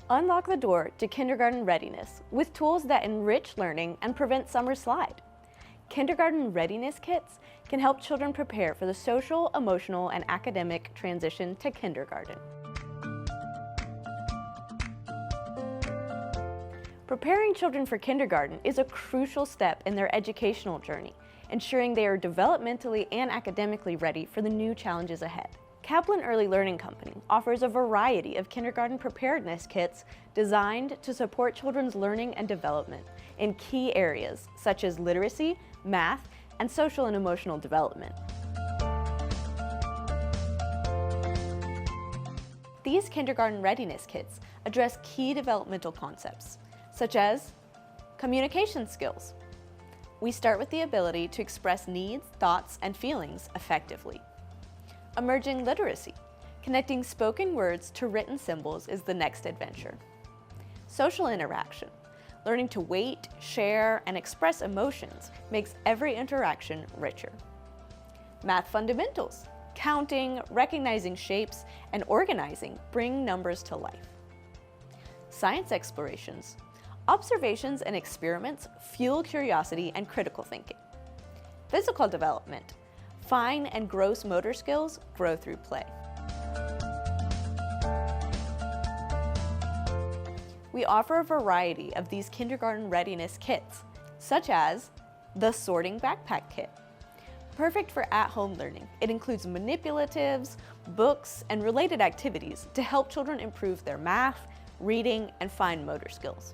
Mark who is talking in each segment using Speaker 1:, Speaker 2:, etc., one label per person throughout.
Speaker 1: Unlock the door to kindergarten readiness with tools that enrich learning and prevent summer slide. Kindergarten Readiness Kits can help children prepare for the social, emotional, and academic transition to kindergarten. Preparing children for kindergarten is a crucial step in their educational journey, ensuring they are developmentally and academically ready for the new challenges ahead. Kaplan Early Learning Company offers a variety of kindergarten preparedness kits designed to support children's learning and development in key areas such as literacy, math, and social and emotional development. These kindergarten readiness kits address key developmental concepts, such as communication skills. We start with the ability to express needs, thoughts, and feelings effectively. Emerging literacy. Connecting spoken words to written symbols is the next adventure. Social interaction. Learning to wait, share, and express emotions makes every interaction richer. Math fundamentals. Counting, recognizing shapes, and organizing bring numbers to life. Science explorations. Observations and experiments fuel curiosity and critical thinking. Physical development. Fine and gross motor skills grow through play. We offer a variety of these kindergarten readiness kits, such as the Sorting Backpack Kit. Perfect for at-home learning, it includes manipulatives, books, and related activities to help children improve their math, reading, and fine motor skills.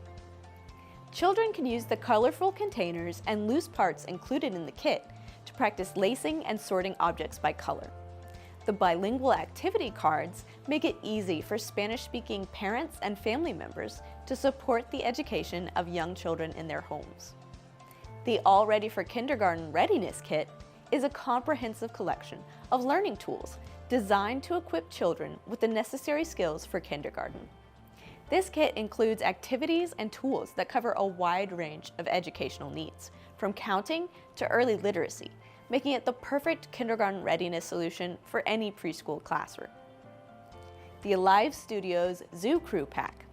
Speaker 1: Children can use the colorful containers and loose parts included in the kit to practice lacing and sorting objects by color. The bilingual activity cards make it easy for Spanish-speaking parents and family members to support the education of young children in their homes. The All Ready for Kindergarten Readiness Kit is a comprehensive collection of learning tools designed to equip children with the necessary skills for kindergarten. This kit includes activities and tools that cover a wide range of educational needs, from counting to early literacy, making it the perfect kindergarten readiness solution for any preschool classroom. The Alive Studios Zoo Crew Pack.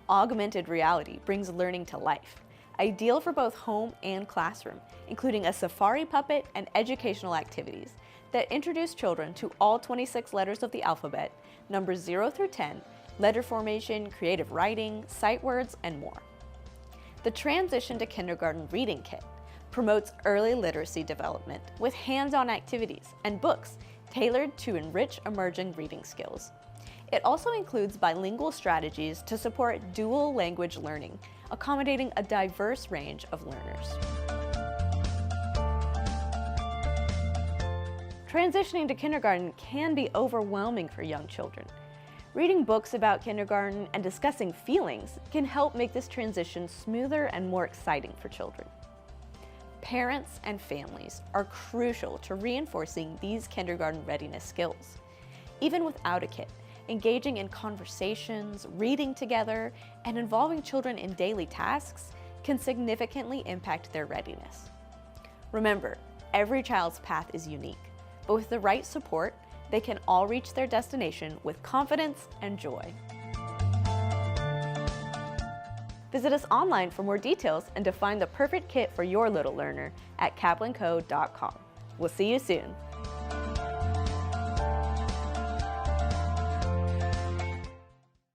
Speaker 1: Augmented reality brings learning to life, ideal for both home and classroom, including a safari puppet and educational activities that introduce children to all 26 letters of the alphabet, numbers 0 through 10, letter formation, creative writing, sight words, and more. The Transition to Kindergarten Reading Kit promotes early literacy development with hands-on activities and books tailored to enrich emerging reading skills. It also includes bilingual strategies to support dual language learning, accommodating a diverse range of learners. Transitioning to kindergarten can be overwhelming for young children. Reading books about kindergarten and discussing feelings can help make this transition smoother and more exciting for children. Parents and families are crucial to reinforcing these kindergarten readiness skills. Even without a kit, engaging in conversations, reading together, and involving children in daily tasks can significantly impact their readiness. Remember, every child's path is unique, but with the right support, they can all reach their destination with confidence and joy. Visit us online for more details and to find the perfect kit for your little learner at kaplanco.com. We'll see you soon.